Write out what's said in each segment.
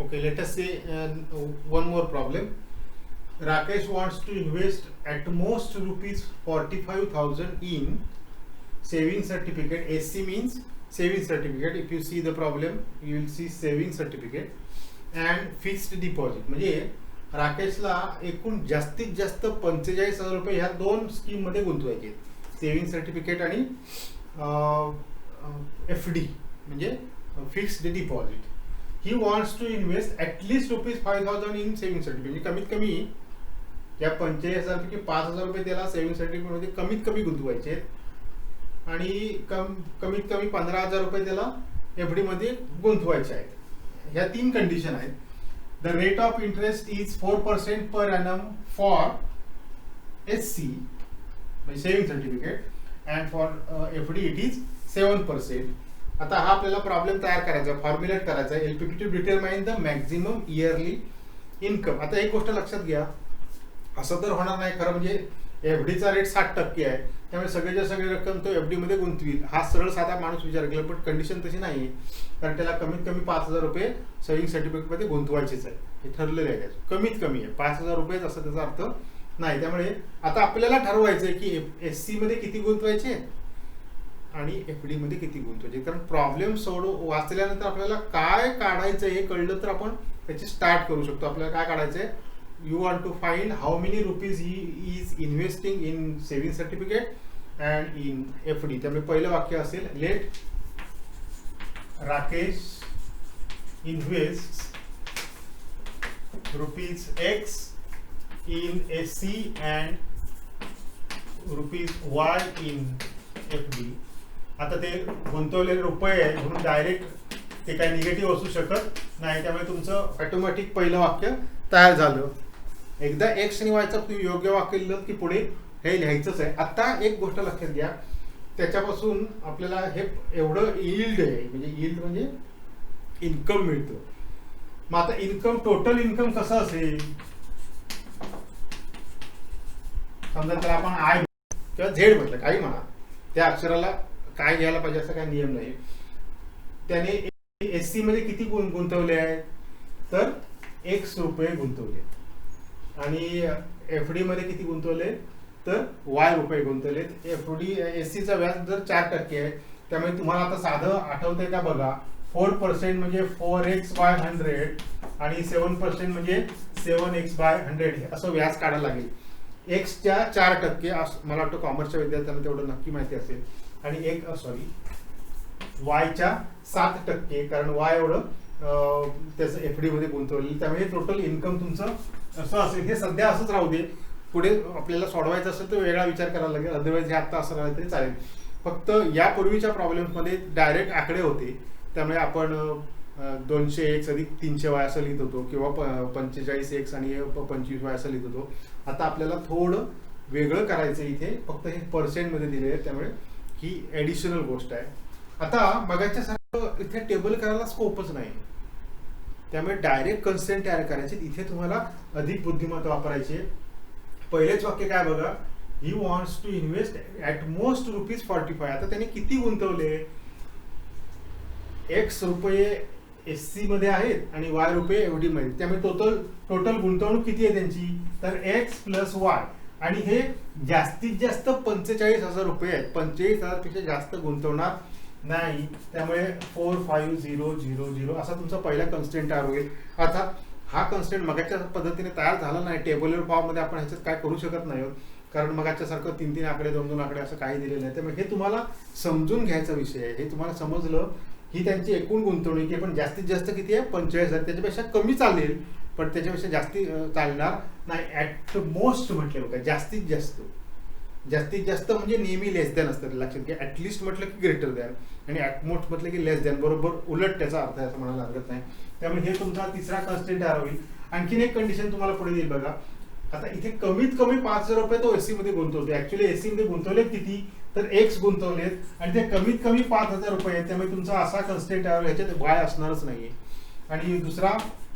Okay, let us say one more problem. Rakesh wants to invest at most rupees 45,000 in saving certificate. SC means saving certificate. If you see the problem, you will see saving certificate and fixed deposit. म्हणजे राकेशला एकूण जास्तीत जास्त 45,000 रुपये ह्या दोन scheme मध्ये गुंतवायचे, सेव्हिंग सर्टिफिकेट आणि FD म्हणजे fixed deposit. He wants to invest at least ₹5,000 in saving certificate. म्हणजे कमीत कमी या 45,000 पैकी 5,000 रुपये त्याला सेव्हिंग सर्टिफिकेटमध्ये कमीत कमी गुंतवायचे आणि कमीत कमी 15,000 रुपये त्याला FD मध्ये गुंतवायचे आहेत. ह्या तीन कंडिशन आहेत. The rate of interest is 4% per annum for SC म्हणजे saving certificate and for FD it is 7%. आता हा आपल्याला प्रॉब्लेम तयार करायचा, फॉर्म्युलेट करायचा. LPP to determine the maximum yearly income. आता एक गोष्ट लक्षात घ्या, असं तर होणार नाही खरं, म्हणजे FDचा रेट 60% आहे, त्यामुळे सगळेच्या सगळी रक्कम तो FD मध्ये गुंतवील हा सरळ साधा माणूस विचार केला. पण कंडिशन तशी नाही आहे, कारण त्याला कमीत कमी 5,000 रुपये सेव्हिंग सर्टिफिकेट मध्ये गुंतवायचेच आहे. हे ठरलेलं आहे, कमीत कमी आहे 5,000 रुपये, असं त्याचा अर्थ नाही. त्यामुळे आता आपल्याला ठरवायचं आहे की SC मध्ये किती गुंतवायचे आणि FD मध्ये किती गुंतवायचे. कारण प्रॉब्लेम वाचल्यानंतर आपल्याला काय काढायचं हे कळलं तर आपण त्याची स्टार्ट करू शकतो. आपल्याला काय काढायचंय, you want to find how many rupees he is investing in saving certificate and in FD. त्यामुळे पहिलं वाक्य असेल, let Rakesh invests rupees X in SC and rupees Y in FD. आता ते गुंतवलेले रुपये आहे म्हणून डायरेक्ट ते काही निगेटिव्ह असू शकत नाही, त्यामुळे तुमचं ऑटोमॅटिक पहिलं वाक्य तयार झालं. एकदा X आणि Yचं तुम्ही योग्य वाक्य लिहिलं की पुढे हे लिहायचंच आहे. आता एक गोष्ट लक्षात घ्या, त्याच्यापासून आपल्याला हे एवढं यील्ड आहे, म्हणजे यील्ड म्हणजे इन्कम मिळतं. मग आता इन्कम, टोटल इन्कम कसं असेल, समजा त्याला आपण I किंवा Z म्हटलं, काही म्हणा, त्या अक्षराला काय घ्यायला पाहिजे असं काही नियम नाही. त्याने SC मध्ये किती गुंतवले आहेत, तर X रुपये गुंतवले आणि FD मध्ये किती गुंतवले, तर Y रुपये गुंतवले. SCचा व्याज दर 4% आहे, त्यामुळे तुम्हाला आता साधं आठवतंय का बघा, 4% म्हणजे 4x/100 आणि 7% म्हणजे 7x/100 असं व्याज काढायला लागेल. Xच्या 4%, मला वाटतं कॉमर्सच्या विद्यार्थ्यांना तेवढं नक्की माहिती असेल, आणि Yच्या 7%, कारण Y एवढं त्याचं FD मध्ये गुंतवलेलं. त्यामुळे टोटल इन्कम तुमचं असं असेल. हे सध्या असंच राहू दे, पुढे आपल्याला सोडवायचं असेल तर वेगळा विचार करायला लागेल, अदरवाईज हे आता असं राहिलं तरी चालेल. फक्त यापूर्वीच्या प्रॉब्लेम्समध्ये डायरेक्ट आकडे होते, त्यामुळे आपण 200x अधिक 300y असं लिहित होतो, किंवा 45x आणि 25y असं लिहित होतो. आता आपल्याला थोडं वेगळं करायचं, इथे फक्त हे पर्सेंट मध्ये दिले आहे, त्यामुळे ही ऍडिशनल गोष्ट आहे. आता बघायच्या सारखं इथे टेबल करायला स्कोपच नाही, त्यामुळे डायरेक्ट कन्सेंट तयार करायचे. इथे तुम्हाला अधिक बुद्धिमत्ता वापरायची. पहिलेच वाक्य काय बघा, he wants to invest at most ₹45. आता त्याने किती गुंतवले, X रुपये SC मध्ये आहेत आणि Y रुपये FD मध्ये, त्यामुळे टोटल गुंतवणूक किती आहे त्यांची, तर X प्लस Y, आणि हे जास्तीत जास्त 45,000 रुपये आहेत. 45,000 पेक्षा जास्त गुंतवणार नाही, त्यामुळे 45000 असा तुमचा पहिला कन्स्टेंट तयार होईल. अर्थात हा कन्स्टेंट मगाच्या पद्धतीने तयार झाला नाही, टेबलर फॉर्म मध्ये आपण ह्याच्यात काय करू शकत नाही, कारण मगाच्या सारखं 3-3 आकडे 2-2 आकडे असं काही दिलेलं नाही. त्यामुळे हे तुम्हाला समजून घ्यायचा विषय आहे. हे तुम्हाला समजलं ही त्यांची एकूण गुंतवणूक आहे, पण जास्तीत जास्त किती आहे, 45,000. त्याच्यापेक्षा कमी चालेल, पण त्याच्यापेक्षा जास्ती चालणार नाही. ॲट मोस्ट म्हटले बघा, जास्तीत जास्त. जास्तीत जास्त म्हणजे नेहमी लेस दॅन असतं, लक्षात घ्या. ॲटलिस्ट म्हटलं की ग्रेटर दॅन, आणि ॲट मोस्ट म्हटलं की लेस दॅन, बरोबर उलट त्याचा अर्थ आहे असं म्हणायला हरकत नाही. त्यामुळे हे तुमचा तिसरा कन्स्टेंट तयार होईल. आणखीन एक कंडिशन तुम्हाला पुढे येईल बघा. आता इथे कमीत कमी 5,000 रुपये तो SC मध्ये गुंतवतो. ऍक्च्युली SC मध्ये गुंतवलेत किती, तर X गुंतवलेत, आणि ते कमीत कमी 5,000 रुपये आहेत. त्यामुळे तुमचा असा कन्स्टेंट तयार होईल, ह्याच्यात Y असणारच नाहीये. आणि दुसरा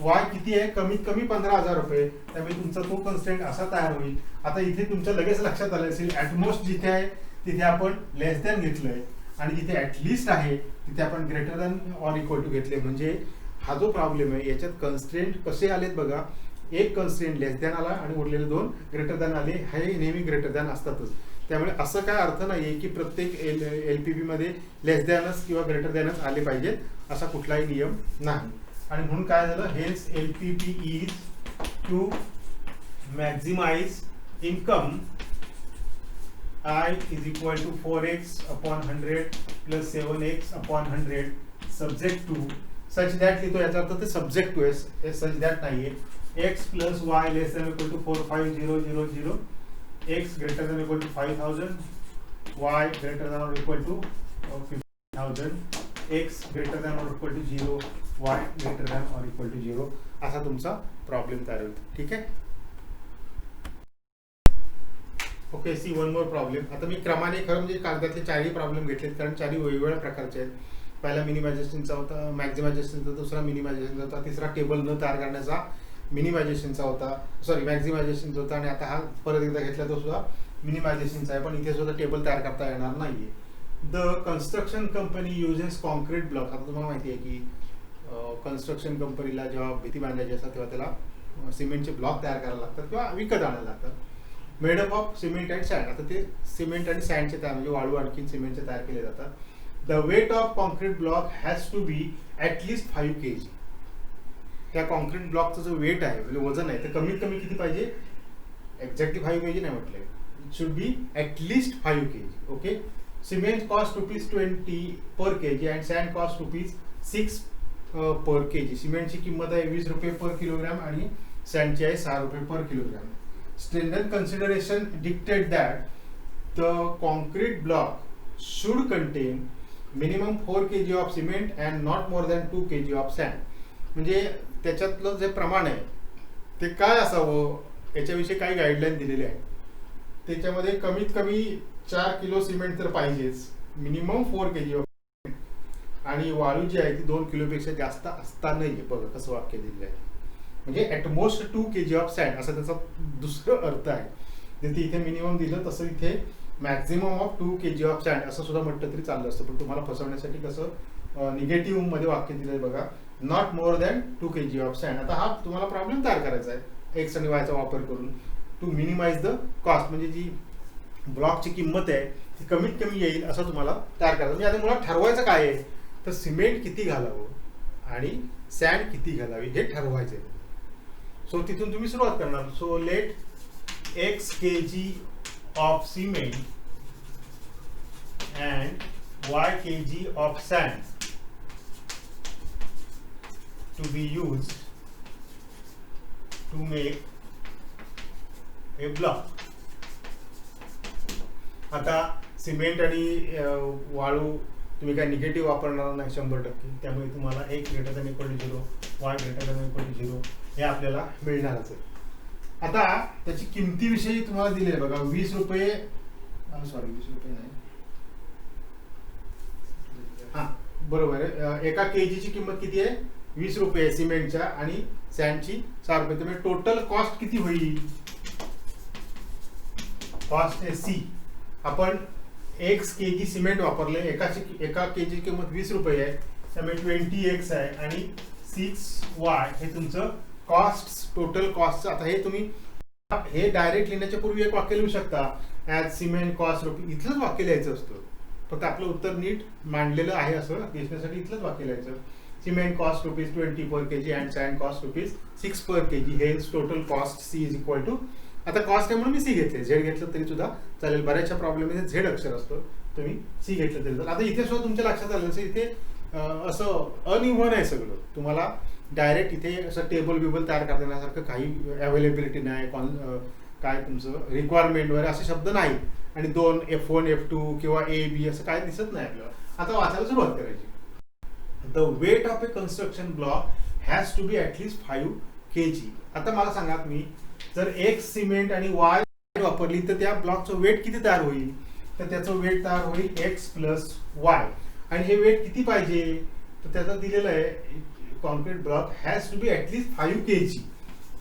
Y किती आहे, कमीत कमी 15,000 रुपये, त्यामुळे तुमचा तो कन्स्टेंट असा तयार होईल. आता इथे तुमच्या लगेच लक्षात आलं असेल, ॲटमोस्ट जिथे आहे तिथे आपण लेस दॅन घेतलंय, आणि जिथे ॲटलिस्ट आहे तिथे आपण greater than or equal to घेतले. म्हणजे हा जो प्रॉब्लेम आहे याच्यात कन्स्ट्रेंट कसे आलेत बघा, एक कन्स्ट्रेंट लेस दॅन आला आणि उरलेले दोन ग्रेटर दॅन आले, हे नेहमी ग्रेटर दॅन असतातच. त्यामुळे असं काय अर्थ नाहीये की प्रत्येक एलपीबी मध्ये लेस दॅनच किंवा ग्रेटर दॅनच आले पाहिजेत असा कुठलाही नियम नाही. आणि म्हणून काय झालं, हेच LPB is to maximize income I is equal to 4x upon 100 plus 7x upon 100 subject to such that, लिहितो याचा अर्थ ते subject to आहे, such that नाहीये. x plus y less than equal to 45000, x greater than equal to 5000, y greater than or equal to 50000, x greater than or equal to 0, y greater than or equal to 0 असा तुमचा problem तयार होईल. ठीक आहे. Okay, see one more problem. आता मी क्रमाने खरं म्हणजे कागदातले चारही प्रॉब्लेम घेतलेत कारण चारही वेगवेगळ्या प्रकारचे आहेत. पहिला मिनिमायझेशनचा होता, मॅक्झिमायझेशनचा, दुसरा मिनिमायझेशनचा होता, तिसरा टेबल न तयार करण्याचा मिनिमायझेशनचा होता, सॉरी मॅक्झिमायझेशनचा होता, आणि आता हा परत एकदा घेतला तो सुद्धा मिनिमायझेशनचा आहे. पण इथे सुद्धा टेबल तयार करता येणार नाहीये. The construction company uses concrete block. आता तुम्हाला माहिती आहे की कन्स्ट्रक्शन कंपनीला जेव्हा भीती बांधायची असतात तेव्हा त्याला सिमेंटचे ब्लॉक तयार करायला लागतात किंवा विकत आणायला लागतात, made up of cement and sand. आता ते सिमेंट आणि सँडचे तयार म्हणजे वाळू आणखी सिमेंटचे तयार केले जातात. The weight of concrete block has to be at least 5 kg. त्या कॉन्क्रीट ब्लॉकचं जो वेट आहे म्हणजे वजन आहे ते कमीत कमी किती पाहिजे, एक्झॅक्टली 5 kg नाही म्हटलंय, it should be at least 5 kg. Okay. Cement cost ₹20 per kg and sand cost ₹6 per kg. सिमेंटची किंमत आहे ₹20 पर किलोग्राम आणि सँडची आहे ₹6 पर kilogram. Standard consideration dictate that the concrete block should contain minimum 4 kg of cement and not more than 2 kg of sand. म्हणजे त्याच्यातलं जे प्रमाण आहे ते काय असावं याच्याविषयी काही गाईडलाईन दिलेले आहेत. त्याच्यामध्ये कमीत कमी 4 किलो सिमेंट तर पाहिजेच, मिनिमम 4 kg ऑफ, आणि वाळू जी आहे ती 2 किलोपेक्षा जास्त असता नाही. बघा कसं वाक्य दिलेलं आहे, म्हणजे ॲटमोस्ट 2 kg ऑफ सँड असा त्याचा दुसरं अर्थ आहे. जिथे इथे मिनिमम दिलं तसं इथे maximum of 2 kg of sand असं सुद्धा म्हटलं तरी चाललं असतं. पण तुम्हाला फसवण्यासाठी कसं निगेटिव्ह मध्ये वाक्य दिलंय बघा, not more than 2 kg of sand. आता हा तुम्हाला प्रॉब्लेम तयार करायचा आहे एक्स आणि वायचा वापर करून टू मिनिमाइज द कॉस्ट, म्हणजे जी ब्लॉकची किंमत आहे ती कमीत कमी येईल असं तुम्हाला तयार करायचं. म्हणजे आता मुळात ठरवायचं काय आहे तर सिमेंट किती घालावं आणि सँड किती घालावी हे ठरवायचं आहे. सो तिथून तुम्ही सुरुवात करणार. So let x kg of cement and y kg of sand to be used to make a block. आता सिमेंट आणि वाळू तुम्ही काय निगेटिव्ह वापरणार नाही 100%, त्यामुळे तुम्हाला x greater than equal to 0, y greater than equal to 0 हे आपल्याला मिळणारच आहे. आता त्याची किमतीविषयी तुम्हाला दिले बघा, ₹20, सॉरी 20 रुपये नाही, हा बरोबर आहे, एका केजीची किंमत किती आहे ₹20 सिमेंटच्या आणि सँडची ₹6. त्यामुळे टोटल कॉस्ट किती होईल, कॉस्ट आहे सी. आपण x kg सिमेंट वापरले, एका केजी किंमत ₹20 आहे, त्यामुळे 20x आहे आणि 6y हे तुमचं कॉस्ट, टोटल कॉस्ट. आता हे तुम्ही हे डायरेक्ट लिहिण्याच्या पूर्वी एक वाक्य लिहू शकता, ॲज सिमेंट कॉस्ट रुपी, इथलंच वाक्य लिहायचं असतं. फक्त आपलं उत्तर नीट मांडलेलं आहे असं दिसण्यासाठी इथलंच वाक्य लिहायचं. Cement cost ₹20 per kg and sand cost ₹6 per kg. हे total cost C is equal to, आता कॉस्ट आहे म्हणून मी सी घेतले, झेड घेतलं तरी सुद्धा चालेल, बऱ्याचशा प्रॉब्लेममध्ये झेड अक्षर असतं, तुम्ही सी घेतलं तरी चालेल. आता इथे सुद्धा तुमच्या लक्षात आलं असेल इथे असं अनइव्हन आहे सगळं, तुम्हाला डायरेक्ट इथे असं टेबल बिबल तयार करण्यासारखं काही अवेलेबिलिटी नाही, काय तुमचं रिक्वायरमेंट वगैरे असे शब्द नाही, आणि 2 F1 F2 किंवा A B असं काय दिसत नाही आपल्याला. आता वाचायला सुरुवात करायची. The weight of a construction block has to be at least 5 kg. आता मला सांगा तुम्ही जर x सिमेंट आणि y वापरली तर त्या ब्लॉकचं वेट किती तयार होईल, तर त्याचं वेट तयार होईल x प्लस y. आणि हे वेट किती पाहिजे तर त्याचं दिलेलं आहे, concrete block has to be at least 5 kg.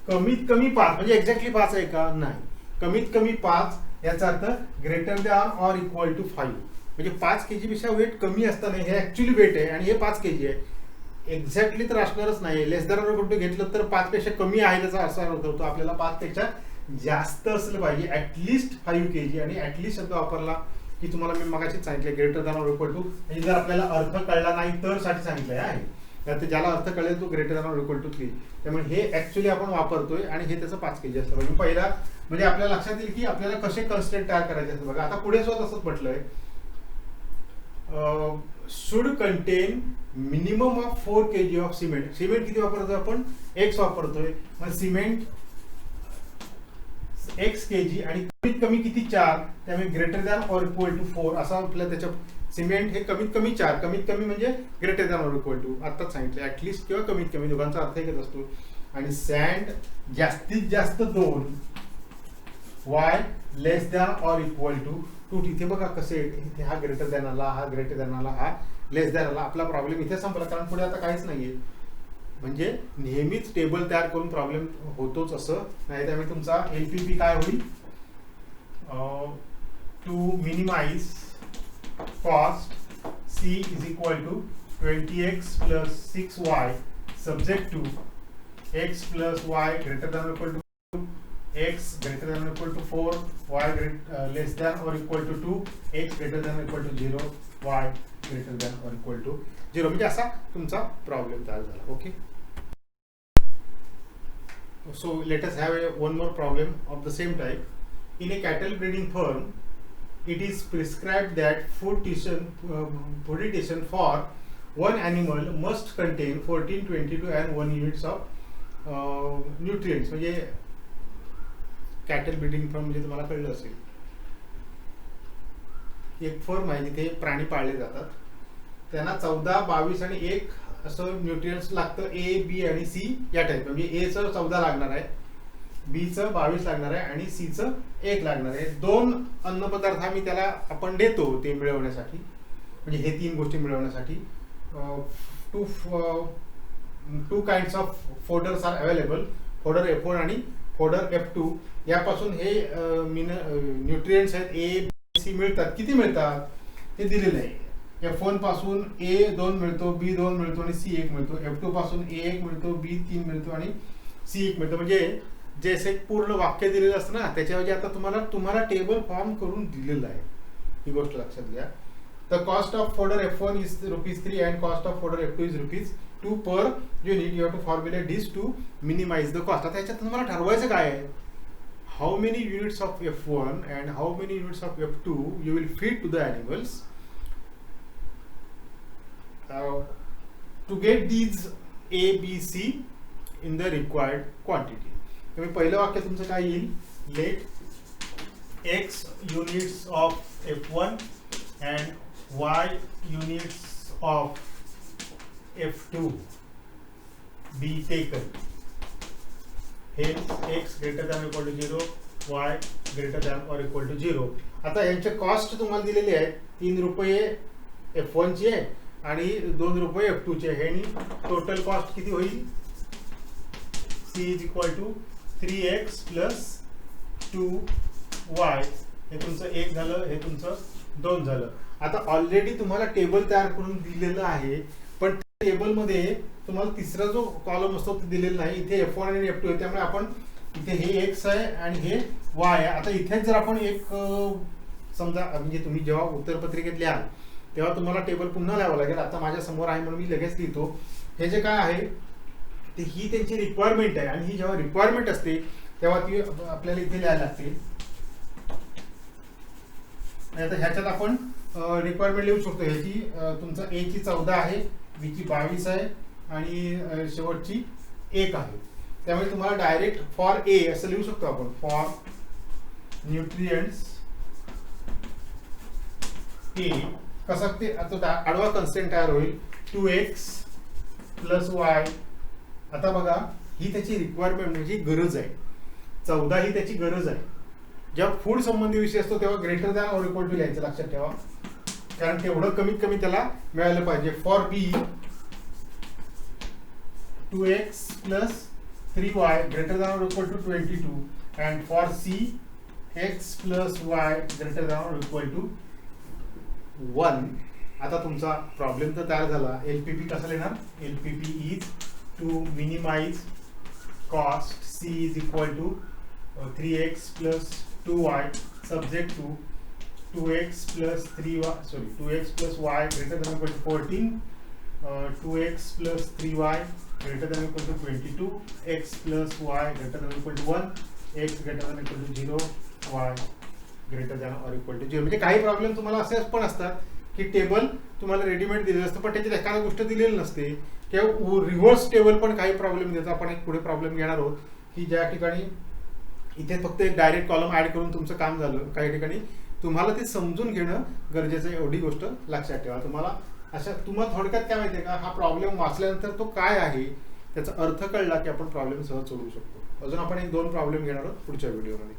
कमीत कमी 5, म्हणजे एक्झॅक्टली 5 आहे का, नाही, कमीत कमी 5, याचा अर्थ greater than or equal to 5, म्हणजे 5 kg पेक्षा वेट कमी असताना हे ऍक्च्युअली वेट आहे आणि हे 5 kg आहे. एक्झॅक्टली तर असणारच नाही. लेस दॅन ऑर इक्वल टू घेतलं तर 5 पेक्षा कमी आहे त्याचा असा अर्थ होतो. आपल्याला 5 पेक्षा जास्त असलं पाहिजे, ऍटलिस्ट 5 kg. आणि ऍटलिस्ट शब्द वापरला की तुम्हाला मी मगाशीच सांगितलं greater than or equal to, म्हणजे जर आपल्याला अर्थ कळला नाही तर साठी सांगितलं आहे. तर ज्याला अर्थ कळेल तो greater than or equal to 3. त्यामुळे हे ऍक्च्युली आपण वापरतोय आणि हे त्याचं 5 kg असतं पाहिजे. पहिला म्हणजे आपल्या लक्षात येईल की आपल्याला कसे कन्स्ट्रेंट तयार करायचे असतात. बघा आता पुढे सुद्धा तसंच म्हटलंय, should content minimum of 4 kg of cement. Cement किती वापरतोय आपण? X वापरतोय. मग सिमेंट X kg आणि कमीत कमी किती? 4. त्यामुळे greater than or equal to 4 असा आपल्या त्याच्या सिमेंट हे कमीत कमी 4, कमीत कमी म्हणजे greater than or equal to. आताच सांगितलं ऍटलिस्ट किंवा कमीत कमी, दोघांचा अर्थ एकच असतो. आणि सँड जास्तीत जास्त 2. Y less than or equal to 2. इथे बघा कसे इथे हा ग्रेटर दॅन आला, हा ग्रेटर दॅन आला, हा लेस दॅन आला. आपला प्रॉब्लेम इथे संपला, कारण पुढे आता काहीच नाहीये. म्हणजे नेहमीच टेबल तयार करून प्रॉब्लेम होतोच असं नाही. त्यामुळे तुमचा LPP काय होईल? To minimize cost C is equal to 20x plus 6y subject to x plus y greater than or equal to x greater than or equal to 4, y less than or equal to 2, x greater than or equal to 0, y greater than or equal to 0. म्हणजे असा तुमचा problem तयार झाला. Okay. So let us have one more problem of the same type. In a cattle breeding farm, it is prescribed that food ration for one animal must contain 14, 22 and 1 units of nutrients. म्हणजे cattle breeding form म्हणजे तुम्हाला कळलं असेल, एक firm आहे जिथे प्राणी पाळले जातात. त्यांना 14, 22 आणि 1 असं न्यूट्रिएंट्स लागतं. A, B आणि C या टाईप. म्हणजे A चं 14 लागणार आहे, B चं 22 लागणार आहे आणि C चं 1 लागणार आहे. 2 अन्नपदार्थ आम्ही त्याला आपण देतो ते मिळवण्यासाठी, म्हणजे हे 3 गोष्टी मिळवण्यासाठी. Two kinds of fodders are available, fodder F1 आणि फोडर F2. यापासून हे न्यूट्रिएंट्स आहेत A, B, C मिळतात. किती मिळतात ते दिलेलं आहे. F1 पासून A 2 मिळतो, B 2 मिळतो आणि C 1 मिळतो. F2 पासून A 1 मिळतो, B 3 मिळतो आणि C 1 मिळतो. म्हणजे जसे पूर्ण वाक्य दिलेलं असतं ना, त्याच्याऐवजी आता तुम्हाला टेबल फॉर्म करून दिलेलं आहे. ही गोष्ट लक्षात घ्या. The cost of fodder F1 is ₹3 and cost of fodder F2 is ₹2 per unit. You have to formulate this to minimize the cost. आता याच्यात तुम्हाला ठरवायचं काय आहे? How many units of F1 and how many units of F2 you will feed to the animals to get these A, B, C in the required quantity. तर पहिलं वाक्य तुमचं काय येईल? Let X units of F1 and Y units of F2 be taken. Hence X greater than or equal to 0, Y greater than or equal to 0. आता यांचे cost तुम्हाला दिलेले आहेत. ₹3 F1 ची आहे आणि ₹2 F2 चे. हे टोटल कॉस्ट किती होईल? C is equal to 3x plus 2y. हे तुमचं 1 झालं, हे तुमचं 2 झालं. आता ऑलरेडी तुम्हाला टेबल तयार करून दिलेलं आहे, पण टेबलमध्ये तुम्हाला तिसरा जो कॉलम असतो ते दिलेला नाही. इथे F1 आणि F2 आहे, त्यामुळे आपण इथे हे x आहे आणि हे y आहे. आता इथेच जर आपण एक समजा, म्हणजे तुम्ही जेव्हा उत्तरपत्रिकेत लिहाल तेव्हा तुम्हाला टेबल पुन्हा लिहावं लागेल. आता माझ्या समोर आहे म्हणून मी लगेच लिहितो. हे जे काय आहे ते ही त्यांची रिक्वायरमेंट आहे, आणि ही जेव्हा रिक्वायरमेंट असते तेव्हा ती आपल्याला इथे लिहायला लागते. आता ह्याच्यात आपण रिक्वायरमेंट लिहू शकतो. ह्याची तुमचा A ची 14 आहे, B ची 22 आहे आणि शेवटची 1 आहे. त्यामुळे तुम्हाला डायरेक्ट फॉर A असं लिहू शकतो आपण. फॉर न्यूट्रिएंट्स A कसं ते आता आडवा कन्स्टेंट तयार होईल 2x प्लस y. आता बघा ही त्याची रिक्वायरमेंट म्हणजे गरज आहे. 14 ही त्याची गरज आहे. जेव्हा फूड संबंधी विषय असतो तेव्हा greater than or equal to लिहायचं, लक्षात ठेवा, कारण तेवढं कमीत कमी त्याला मिळालं पाहिजे. For B 2x plus 3y greater than or equal to 22 and for C x plus y greater than or equal to 1 आता तुमचा प्रॉब्लेम तर तयार झाला. एलपीपी कसं लिहिणार? LPP is to minimize cost C is equal to 3x plus 2y subject to 2x plus 3y, sorry, 2x plus y greater than or equal to 14, 2x plus 3y greater than or equal to 22, x plus y greater than or equal to 1, x greater than or equal to 0, y greater than or equal to 0. म्हणजे काही problem तुम्हाला असे पण असतात की table तुम्हाला readymade दिलेलं असतं पण त्याच्यात एखादी गोष्ट दिलेली नसते किंवा रिव्हर्स टेबल पण काही प्रॉब्लेम देतात. आपण एक पुढे प्रॉब्लेम घेणार आहोत की ज्या ठिकाणी इथे फक्त एक डायरेक्ट कॉलम ऍड करून तुमचं काम झालं. काही ठिकाणी तुम्हाला ते समजून घेणं गरजेचं आहे. एवढी गोष्ट लक्षात ठेवा. तुम्हाला थोडक्यात काय माहितीये का, हा प्रॉब्लेम वाचल्यानंतर तो काय आहे त्याचा अर्थ कळला की आपण प्रॉब्लेम सहज सोडवू शकतो. अजून आपण एक 2 प्रॉब्लेम घेणार आहोत पुढच्या व्हिडिओमध्ये.